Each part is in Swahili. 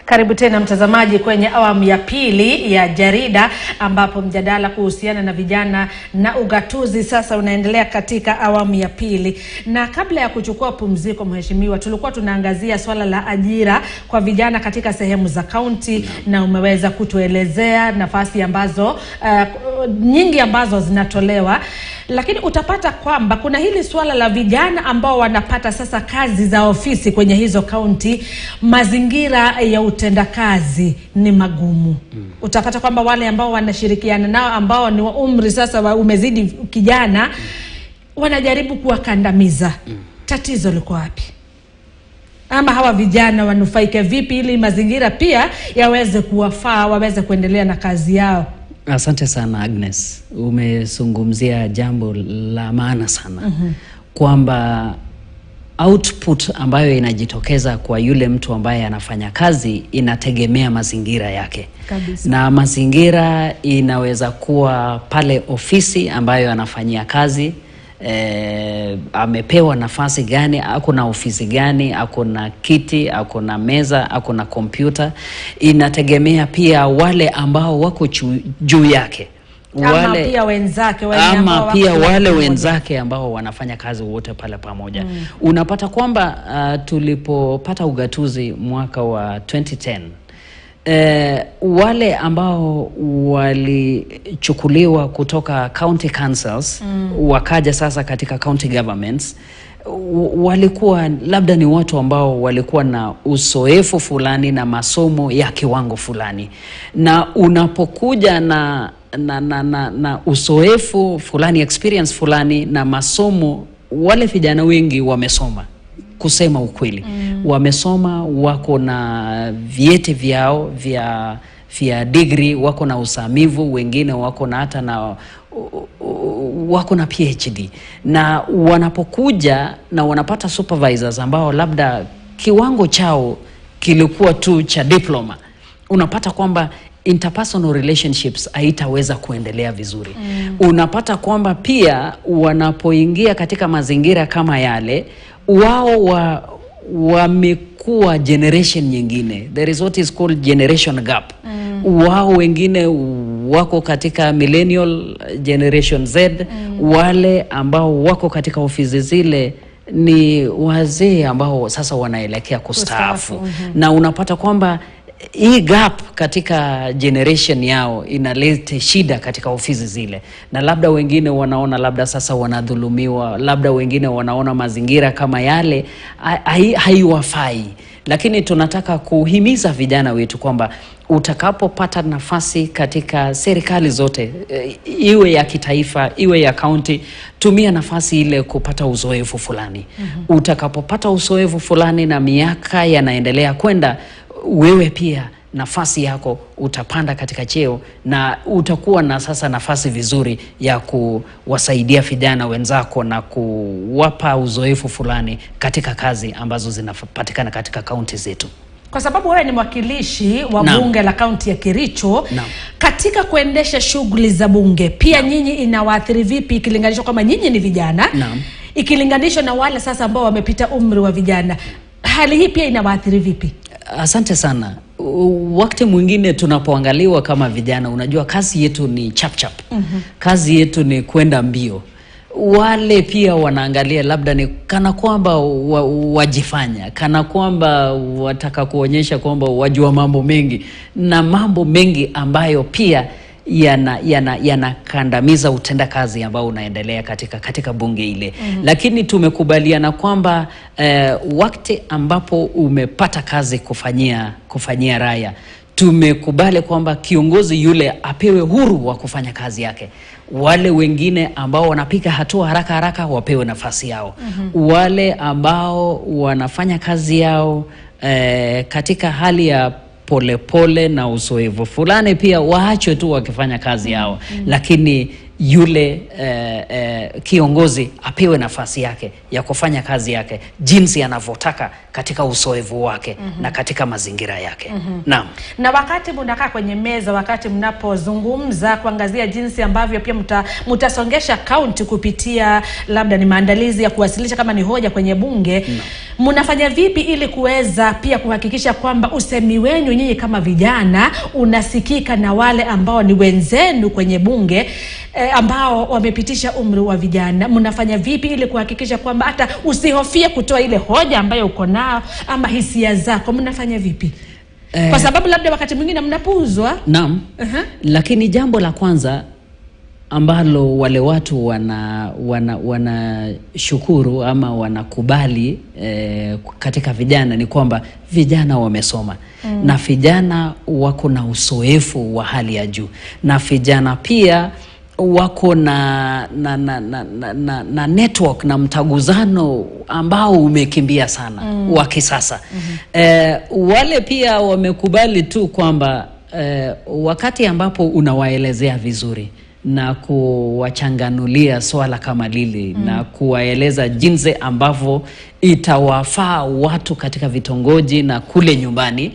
Karibu tena mtazamaji kwenye awamu ya pili ya Jarida, ambapo mjadala kuhusiana na vijana na ugatuzi sasa unaendelea katika awamu ya pili. Na kabla ya kuchukua pumziko, mheshimiwa, tulikuwa tunaangazia swala la ajira kwa vijana katika sehemu za kaunti, na umeweza kutuelezea nafasi ambazo nyingi ambazo zinatolewa. Lakini utapata kwamba kuna hili swala la vijana ambao wanapata sasa kazi za ofisi kwenye hizo kaunti, mazingira ya utendakazi ni magumu. Utapata kwamba wale ambao wanashirikiana nao ambao ni wa umri sasa umezidi kijana, wanajaribu kuwakandamiza. Tatizo liko wapi? Ama hawa vijana wanufaike vipi ili mazingira pia yaweze kuwafaa, waweze kuendelea na kazi yao? Asante sana Agnes, umezungumzia jambo la maana sana. Kwamba output ambayo inajitokeza kwa yule mtu ambaye anafanya kazi inategemea mazingira yake. Kabisa. Na mazingira inaweza kuwa pale ofisi ambayo anafanyia kazi, amepewa nafasi gani, ako na ofisi gani, ako na kiti, ako na meza, ako na kompyuta. Inategemea pia wale ambao wako juu yake, ama pia wenzake, wale wenzake ambao wanafanya kazi wote pale pamoja. Unapata kwamba tulipopata ugatuzi mwaka wa 2010, wale ambao walichukuliwa kutoka county councils wakaja sasa katika county governments, walikuwa labda ni watu ambao walikuwa na uzoefu fulani na masomo ya kiwango fulani. Na unapokuja na uzoefu fulani, experience fulani na masomo, wale vijana wengi wamesoma, kusema ukweli. Wamesoma, wako na vyeti vyao vya degree, wako na usamivu, wengine wako na hata na wako na PhD. Na wanapokuja na wanapata supervisors ambao labda kiwango chao kilikuwa tu cha diploma, unapata kwamba interpersonal relationships haitaweza kuendelea vizuri. Unapata kwamba pia wanapoingia katika mazingira kama yale, wao wamekuwa generation nyingine. There is what is called generation gap. Wao wengine wako katika millennial generation Z. Wale ambao wako katika ofisi zile ni wazee ambao sasa wanaelekea kustaafu. Na unapata kwamba hii gap katika generation yao inaleta shida katika ofisi zile. Na labda wengine wanaona labda sasa wanadhulumiwa, labda wengine wanaona mazingira kama yale haiwafai. Lakini tunataka kuhimiza vijana wetu kwamba utakapopata nafasi katika serikali zote, iwe ya kitaifa, iwe ya county, tumia nafasi ile kupata uzoefu fulani. Utakapopata uzoefu fulani na miaka yanaendelea kwenda, wewe pia nafasi yako utapanda katika cheo, na utakuwa na sasa nafasi vizuri ya kuwasaidia vijana wenzako na kuwapa uzoefu fulani katika kazi ambazo zinapatikana katika kaunti zetu. Kwa sababu wewe ni mwakilishi wa bunge la kaunti ya Kericho, katika kuendesha shughuli za bunge pia nyinyi inawaathiri vipi ikilinganishwa kama nyinyi ni vijana, ikilinganishwa na wale sasa ambao wamepita umri wa vijana? Hali hii pia inawaathiri vipi? Asante sana. Wakati mwingine tunapoangaliwa kama vijana, unajua kazi yetu ni chap chap. Kazi yetu ni kwenda mbio. Wale pia wanaangalia labda ni kana kwamba wajifanya, kana kwamba wataka kuonyesha kwamba wajua mambo mengi, na mambo mengi ambayo pia yanakandamiza utenda kazi ambao unaendelea katika bunge ile. Lakini tumekubaliana kwamba wakati ambapo umepata kazi kufanyia raia, tumekubali kwamba kiongozi yule apewe huru wa kufanya kazi yake. Wale wengine ambao wanapiga hatua haraka wapewe nafasi yao. Wale ambao wanafanya kazi yao katika hali ya polepole na uzoefu fulani pia waachwe tu wakifanya kazi yao. Lakini yule kiongozi apewe nafasi yake ya kufanya kazi yake jinsi anavyotaka katika uzoefu wake na katika mazingira yake. Naam. Na wakati mnakaa kwenye meza, wakati mnapozungumza kuangazia jinsi ambavyo pia mtasongesha kaunti kupitia labda ni maandalizi ya kuwasilisha kama ni hoja kwenye bunge, mnafanya vipi ili kuweza pia kuhakikisha kwamba usemi wenu nyinyi kama vijana unasikika na wale ambao ni wenzenu kwenye bunge ambao wamepitisha umri wa vijana? Mnafanya vipi ili kuhakikisha kwamba hata usihofie kutoa ile hoja ambayo uko nao ama hisia zako? Mnafanya vipi? Kwa sababu labda wakati mwingine mnapuuzwa. Naam. Lakini jambo la kwanza ambalo wale watu wana shukuru ama wanakubali katika vijana ni kwamba vijana wamesoma. Na vijana wako na uzoefu wa hali ya juu. Na vijana pia wako na network na mtaguzano ambao umekimbia sana wa kisasa. Wale pia wamekubali tu kwamba wakati ambapo unawaelezea vizuri na kuwachanganulia swala kama lili na kuwaeleza jinsi ambavyo itawafaa watu katika vitongoji na kule nyumbani,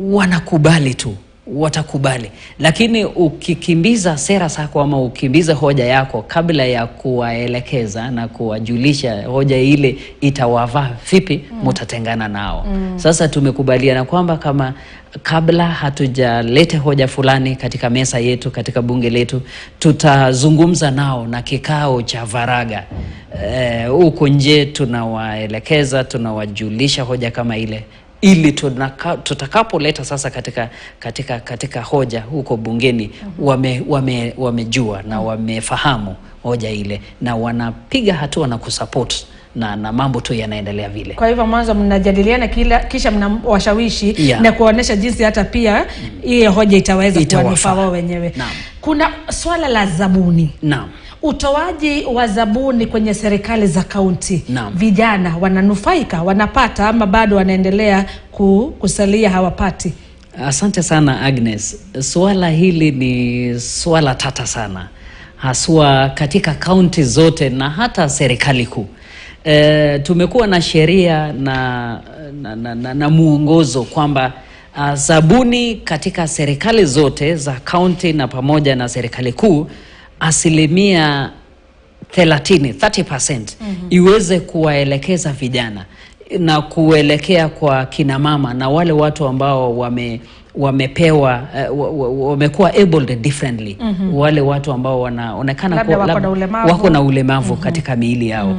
wanakubali tu, watakubali. Lakini ukikimbiza sera zako ama ukimbiza hoja yako kabla ya kuwaelekeza na kuwajulisha hoja ile itawafaa vipi, mtatengana nao. Sasa tumekubaliana kwamba kama kabla hatujaleta hoja fulani katika mesa yetu, katika bunge letu, tutazungumza nao na kikao cha faraga. Huko nje tunawaelekeza, tunawajulisha hoja kama ile, ili tutakapoleta sasa katika hoja huko bungeni wamejua na wamefahamu hoja ile na wanapiga hatua na kusupport na mambo tu yanaendelea vile. Kwa hivyo mwanzo mnajadiliana kisha mnawashawishi na kuonesha jinsi hata pia hiyo hoja itaweza kuwanufaa wao wenyewe. Kuna swala la zabuni. Naam. Utoaji wa zabuni kwenye serikali za kaunti, vijana wananufaika, wanapata ama bado wanaendelea kusalia hawapati? Asante sana Agnes. Swala hili ni swala tata sana, haswa katika kaunti zote na hata serikali kuu. Tumekuwa na sheria na muongozo kwamba zabuni katika serikali zote za kaunti na pamoja na serikali kuu 30% iweze kuwaelekeza vijana na kuelekea kwa kina mama na wale watu ambao wamepewa wamekuwa abled differently. Wale watu ambao wanaonekana wako na ulemavu katika miili yao.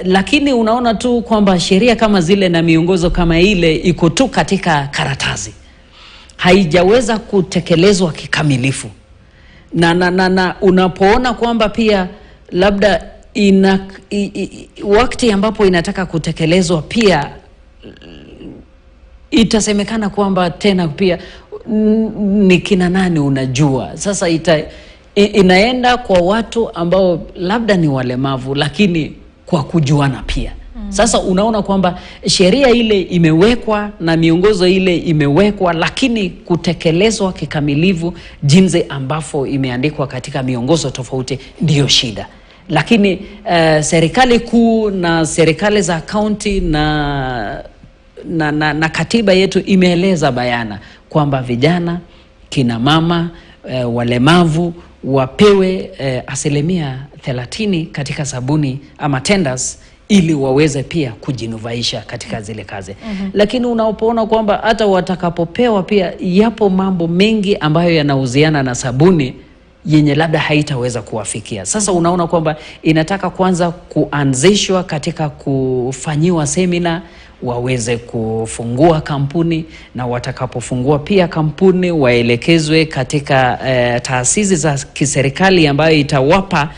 Lakini unaona tu kwamba sheria kama zile na miongozo kama ile iko tu katika karatasi, haijaweza kutekelezwa kikamilifu. Na unapoona kwamba pia labda wakati ambapo inataka kutekelezwa pia itasemekana kwamba tena pia ni kina nani unajua. Sasa inaenda kwa watu ambao labda ni walemavu lakini kwa kujuana pia. Sasa unaona kwamba sheria ile imewekwa na miongozo ile imewekwa, lakini kutekelezwa kikamilifu jinsi ambavyo imeandikwa katika miongozo tofauti ndiyo shida. Lakini serikali kuu na serikali za kaunti na katiba yetu imeeleza bayana kwamba vijana, kina mama, walemavu wapewe 30% katika sabuni ama tenders ili waweze pia kujinufaisha katika zile kazi. Lakini unapoona kwamba hata watakapopewa pia yapo mambo mengi ambayo yanahusiana na sabuni yenye labda haitaweza kuwafikia. Sasa unaona kwamba inataka kwanza kuanzishwa katika kufanyiwa semina, waweze kufungua kampuni, na watakapofungua pia kampuni waelekezwe katika taasisi za kiserikali ambayo itawapa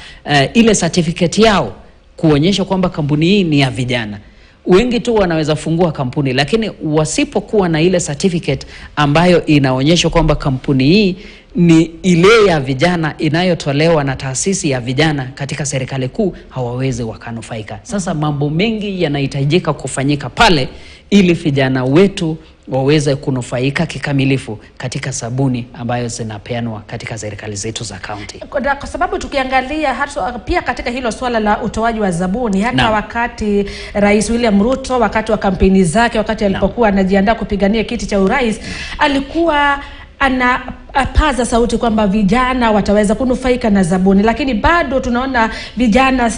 ile certificate yao kuonyesha kwamba kampuni hii ni ya vijana. Wengi tu wanaweza fungua kampuni, lakini wasipokuwa na ile certificate ambayo inaonyesha kwamba kampuni hii ni ile ya vijana inayotolewa na taasisi ya vijana katika serikali kuu, hawawezi wakanufaika. Sasa mambo mengi yanahitajika kufanyika pale ili vijana wetu waweze kunufaika kikamilifu katika sabuni ambayo zinapeanwa katika serikali zetu za county. Kwa sababu tukiangalia hata pia katika hilo swala la utoaji wa zabuni, hata wakati Rais William Ruto wakati wa kampeni zake, wakati alipokuwa anajiandaa kupigania kiti cha urais, alikuwa anapaza sauti kwamba vijana wataweza kunufaika na zabuni, lakini bado tunaona vijana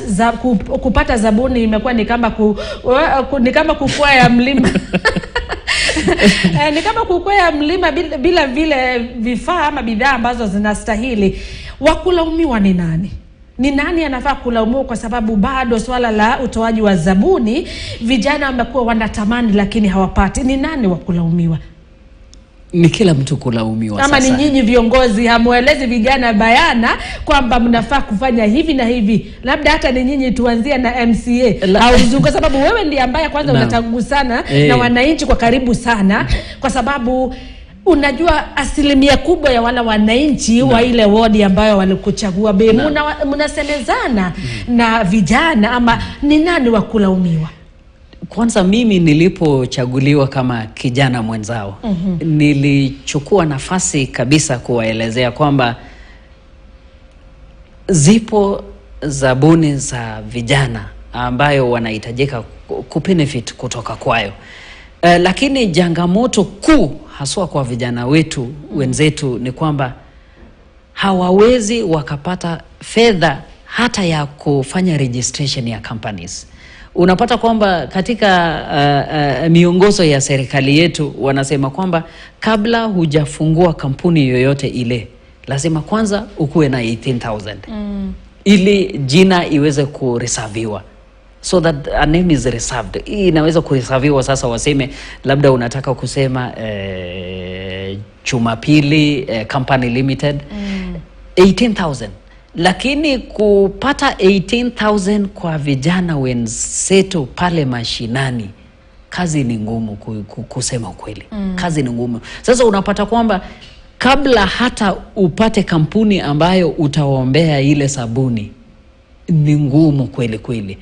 kupata zabuni imekuwa ni kama kukwea mlima ni kama kukwea mlima bila vile vifaa ama bidhaa ambazo zinastahili. Wakulaumiwa ni nani? Ni nani anafaa kulaumiwa? Kwa sababu bado swala la utoaji wa zabuni vijana wamekuwa wanatamani lakini hawapati. Ni nani wakulaumiwa? Ni kila mtu kulaumiwa sasa. Ama ni nyinyi viongozi hamuelezi vijana bayana kwamba mnafaa kufanya hivi na hivi? Labda hata ni nyinyi tuanzie na MCA au kwa sababu wewe ndiye ambaye kwanza unatagusana na wananchi kwa karibu sana, kwa sababu unajua asilimia kubwa ya wala wananchi wa ile ward ambayo walikuchagua mnasemezana na vijana, ama ni nani wa kulaumiwa? Kwanza mimi nilipochaguliwa kama kijana mwenzao, nilichukua nafasi kabisa kuwaelezea kwamba zipo zabuni za vijana ambayo wanahitajika kubenefit kutoka kwayo. Lakini jangamoto kuu haswa kwa vijana wetu wenzetu ni kwamba hawawezi wakapata fedha hata ya kufanya registration ya companies. Unapata kwamba katika miongozo ya serikali yetu wanasema kwamba kabla hujafungua kampuni yoyote ile lazima kwanza ukuwe na 18,000 ili jina iweze kureserviwa, so that a name is reserved. Hii inaweza kureserviwa. Sasa waseme labda unataka kusema Jumapili Company Limited, 18,000. Lakini kupata 18,000 kwa vijana wenzetu pale mashinani, kazi ni ngumu, kusema ukweli. Kazi ni ngumu. Sasa unapata kwamba kabla hata upate kampuni ambayo utaombea ile sabuni, ni ngumu kweli kweli.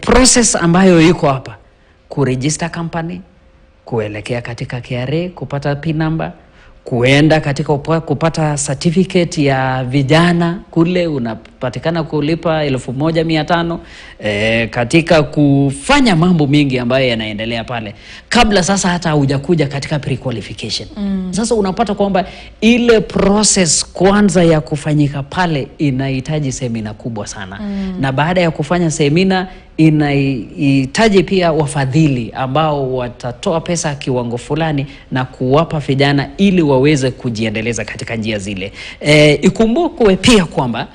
Process ambayo iko hapa, kuregister company, kuelekea katika KRA kupata PIN number, kuenda katika kupata certificate ya vijana kule unapatikana kulipa 1,500, katika kufanya mambo mingi ambayo yanaendelea pale kabla sasa hata hujakuja katika pre-qualification. Sasa unapata kwamba ile process kwanza ya kufanyika pale inahitaji semina kubwa sana. Na baada ya kufanya semina inahitaji pia wafadhili ambao watatoa pesa kiwango fulani na kuwapa vijana ili waweze kujiendeleza katika njia zile. Ikumbukwe pia kwamba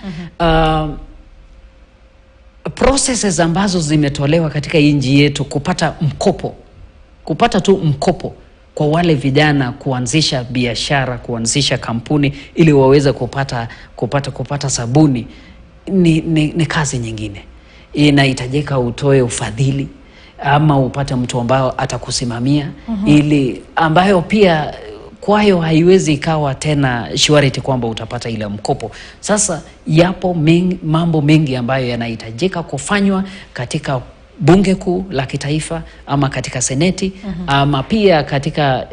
processes ambazo zimetolewa katika nchi yetu kupata tu mkopo kwa wale vijana kuanzisha biashara, kuanzisha kampuni ili waweze kupata sabuni ni kazi nyingine. Inahitajika utoe ufadhili ama upate mtu ambao atakusimamia ili ambayo pia kwayo haiwezi ikawa tena surety kwamba utapata ile mkopo. Sasa yapo mambo mengi ambayo yanahitajika kufanywa katika bunge kuu la kitaifa ama katika seneti ama pia katika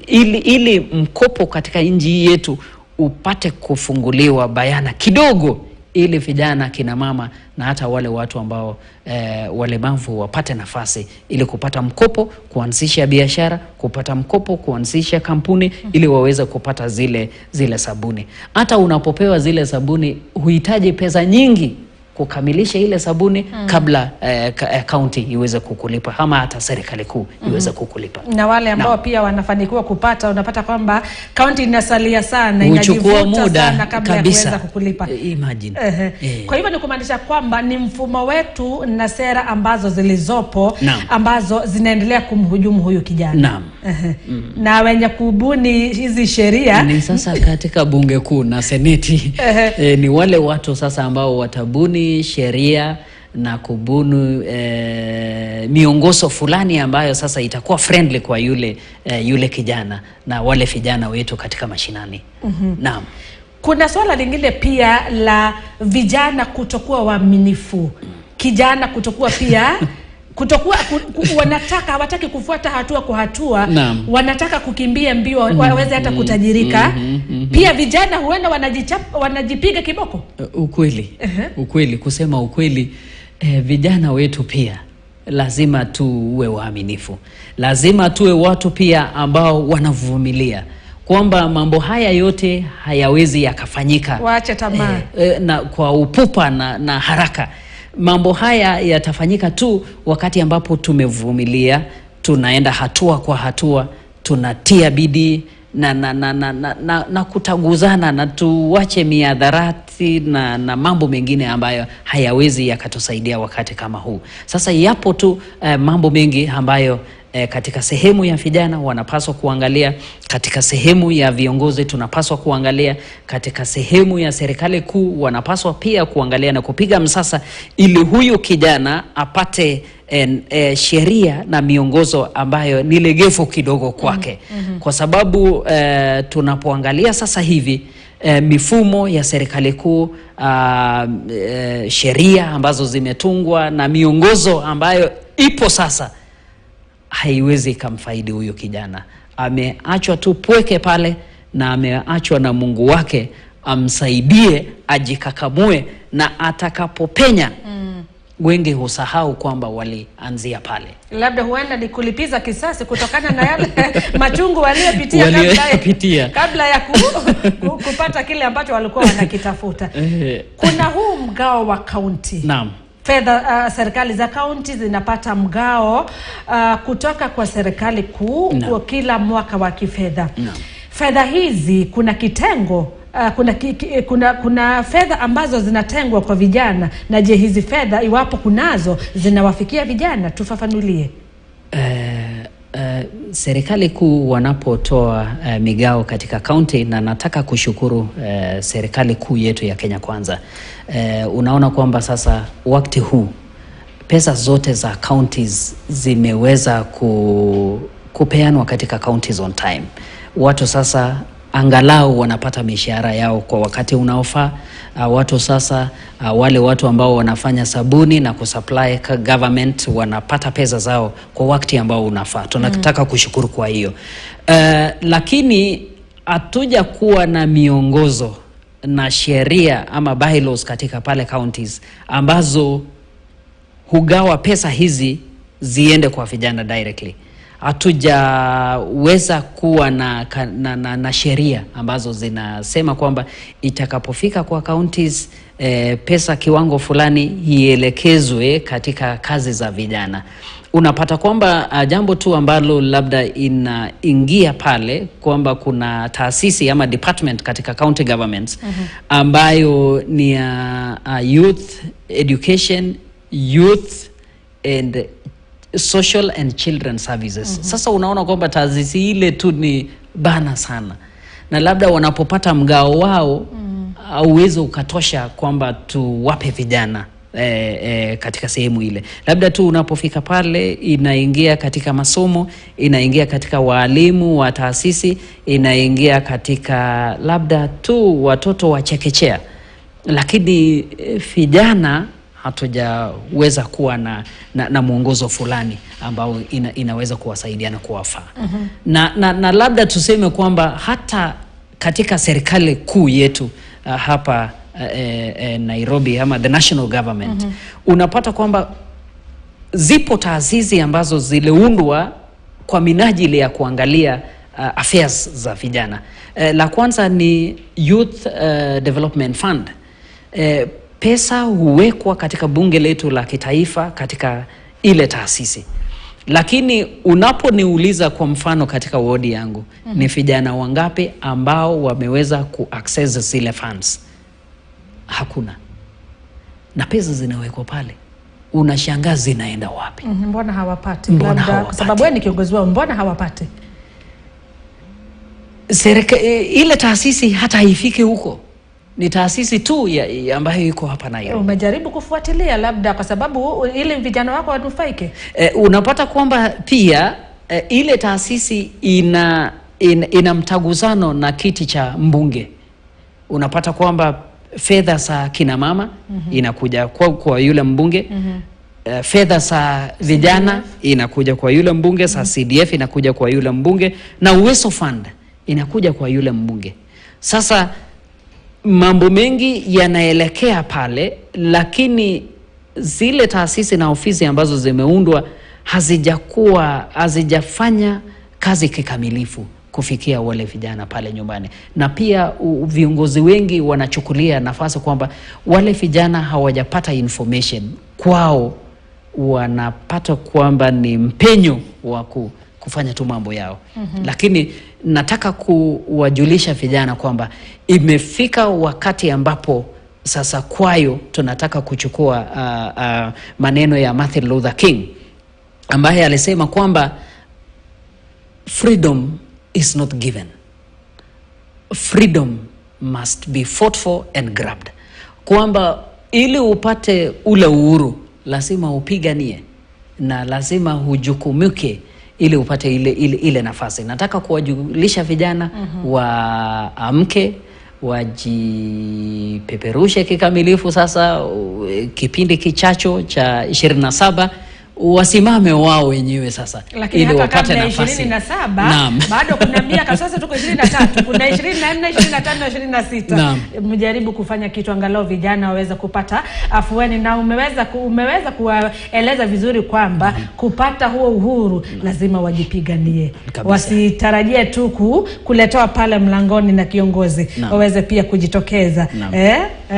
ili mkopo katika nchi yetu upate kufunguliwa bayana kidogo, ili vijana, kina mama na hata wale watu ambao walemavu wapate nafasi ili kupata mkopo kuanzisha biashara, kupata mkopo kuanzisha kampuni ili waweze kupata zile sabuni. Hata unapopewa zile sabuni huhitaji pesa nyingi kukamilisha ile sabuni kabla county iweze kukulipa ama hata serikali kuu iweze kukulipa. Na wale ambao pia wanafanikiwa kupata, unapata kwamba county inasalia sana, inajivuta muda sana kabla ya kuweza kukulipa. Imagine. Kwa hivyo ni kumaanisha kwamba ni mfumo wetu na sera ambazo zilizopo ambazo zinaendelea kumhujumu huyu kijana. Na wenye kubuni hizi sheria ni sasa katika bunge kuu na seneti. Ni wale watu sasa ambao watabuni sheria na kubunu miongozo fulani ambayo sasa itakuwa friendly kwa yule kijana na wale vijana wetu katika mashinani. Naam. Kuna swala lingine pia la vijana kutokuwa waaminifu. Kijana kutokuwa pia kutokuwa hawataki kufuata hatua kwa hatua. Naam. Wanataka kukimbia mbio waweze hata kutajirika. Pia vijana huenda wanajipiga kiboko. Ukweli, kusema ukweli, vijana wetu pia lazima tuwe waaminifu. Lazima tuwe watu pia ambao wanavumilia kwamba mambo haya yote hayawezi yakafanyika. Waache tamaa. Na kwa upupa na haraka. Mambo haya yatafanyika tu wakati ambapo tumevumilia, tunaenda hatua kwa hatua, tunatia bidii na kutaguzana, na tuwache miadharati na mambo mengine ambayo hayawezi yakatusaidia wakati kama huu. Sasa yapo tu mambo mengi ambayo katika sehemu ya vijana wanapaswa kuangalia, katika sehemu ya viongozi tunapaswa kuangalia, katika sehemu ya serikali kuu wanapaswa pia kuangalia na kupiga msasa ili huyu kijana apate sheria na miongozo ambayo ni legevu kidogo kwake. Kwa sababu tunapoangalia sasa hivi mifumo ya serikali kuu, sheria ambazo zimetungwa na miongozo ambayo ipo sasa, haiwezi kumfaidi huyo kijana. Ameachwa tu pweke pale, na ameachwa na Mungu wake amsaidie ajikakamue, na atakapopenya wengi husahau kwamba walianzia pale. Labda huenda ni kulipiza kisasi kutokana na yale machungu waliopitia kabla ya kupata kile ambacho walikuwa wanakitafuta. Kuna huu mgao wa kaunti. Naam. Fedha, serikali za kaunti zinapata mgao kutoka kwa serikali kuu kwa kila mwaka wa kifedha. Fedha hizi kuna kitengo, kuna fedha ambazo zinatengwa kwa vijana. Na je, hizi fedha iwapo kunazo zinawafikia vijana? Tufafanulie. Serikali kuu wanapotoa migao katika kaunti, na nataka kushukuru serikali kuu yetu ya Kenya Kwanza. Unaona kwamba sasa wakati huu pesa zote za counties zimeweza kupeanwa katika counties on time. Watu sasa angalau wanapata mishahara yao kwa wakati unaofaa. Watu sasa, wale watu ambao wanafanya sabuni na kusupply government wanapata pesa zao kwa wakati ambao unafaa. Tunataka kushukuru kwa hiyo. Lakini hatuja kuwa na miongozo na sheria ama bylaws katika pale counties ambazo hugawa pesa hizi ziende kwa vijana directly. Hatujaweza kuwa na sheria ambazo zinasema kwamba itakapofika kwa counties pesa kiwango fulani ielekezwe katika kazi za vijana. Unapata kwamba jambo tu ambalo labda inaingia pale kwamba kuna taasisi ama department katika county governments ambayo ni youth education, youth and social and children services. Sasa unaona kwamba taasisi ile tu ni bana sana, na labda wanapopata mgao wao hauwezi ukatosha kwamba tuwape vijana katika sehemu ile. Labda tu unapofika pale inaingia katika masomo, inaingia katika walimu wa taasisi, inaingia katika labda tu watoto wa chekechea, lakini vijana hatujaweza kuwa na mwongozo fulani ambao inaweza kuwasaidia na kuwafaa. Na labda tuseme kwamba hata katika serikali kuu yetu hapa Nairobi ama the national government, unapata kwamba zipo taasisi ambazo ziliundwa kwa minajili ya kuangalia affairs za vijana. La kwanza ni Youth Development Fund. Pesa huwekwa katika bunge letu la kitaifa katika ile taasisi. Lakini unaponiuliza kwa mfano katika wodi yangu, ni vijana wangapi ambao wameweza kuaccess zile funds? Hakuna. Na pesa zinawekwa pale, unashangaa zinaenda wapi? Mbona hawapati? Labda kwa sababu wewe ni kiongozi wao, mbona hawapati? Ile taasisi hata haifiki huko. Ni taasisi tu ambayo iko hapa Nairobi. Umejaribu kufuatilia labda kwa sababu ili vijana wako wanufaike? Unapata kwamba pia ile taasisi ina mtaguzano na kiti cha mbunge. Unapata kwamba fedha za kina mama inakuja kwa yule mbunge. fedha za vijana inakuja kwa yule mbunge, za CDF inakuja kwa yule mbunge, na Uwezo Fund inakuja kwa yule mbunge. Sasa mambo mengi yanaelekea pale, lakini zile taasisi na ofisi ambazo zimeundwa hazijafanya kazi kikamilifu kufikia wale vijana pale nyumbani. Na pia viongozi wengi wanachukulia nafasi kwamba wale vijana hawajapata information kwao, wanapata kwamba ni mpenyo wa kufanya tu mambo yao. Lakini nataka kuwajulisha vijana kwamba imefika wakati ambapo sasa kwayo tunataka kuchukua maneno ya Martin Luther King ambaye alisema kwamba freedom is not given. Freedom must be fought for and grabbed. Kwamba ili upate ule uhuru lazima upiganie na lazima hujukumike ili upate ile nafasi. Nataka kuwajulisha vijana waamke, wajipeperushe kikamilifu sasa kipindi kichacho cha 27, wasimame wao wenyewe sasa. Lakini ili wapate nafasi. 27 bado kuna miaka, sasa tuko 23, kuna 24, 25 na 26. Mjaribu kufanya kitu angalau vijana waweze kupata afueni, na umeweza kueleza vizuri kwamba kupata huo uhuru lazima wajipiganie. Wasitarajie tu kuletewa pale mlangoni na kiongozi, waweze pia kujitokeza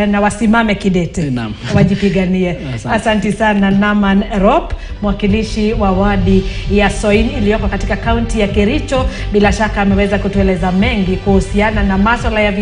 na wasimame kidete, wajipiganie. Asante sana Naman Rop, mwakilishi wa wadi ya Soin iliyoko katika kaunti ya Kericho. Bila shaka ameweza kutueleza mengi kuhusiana na masuala ya vijana.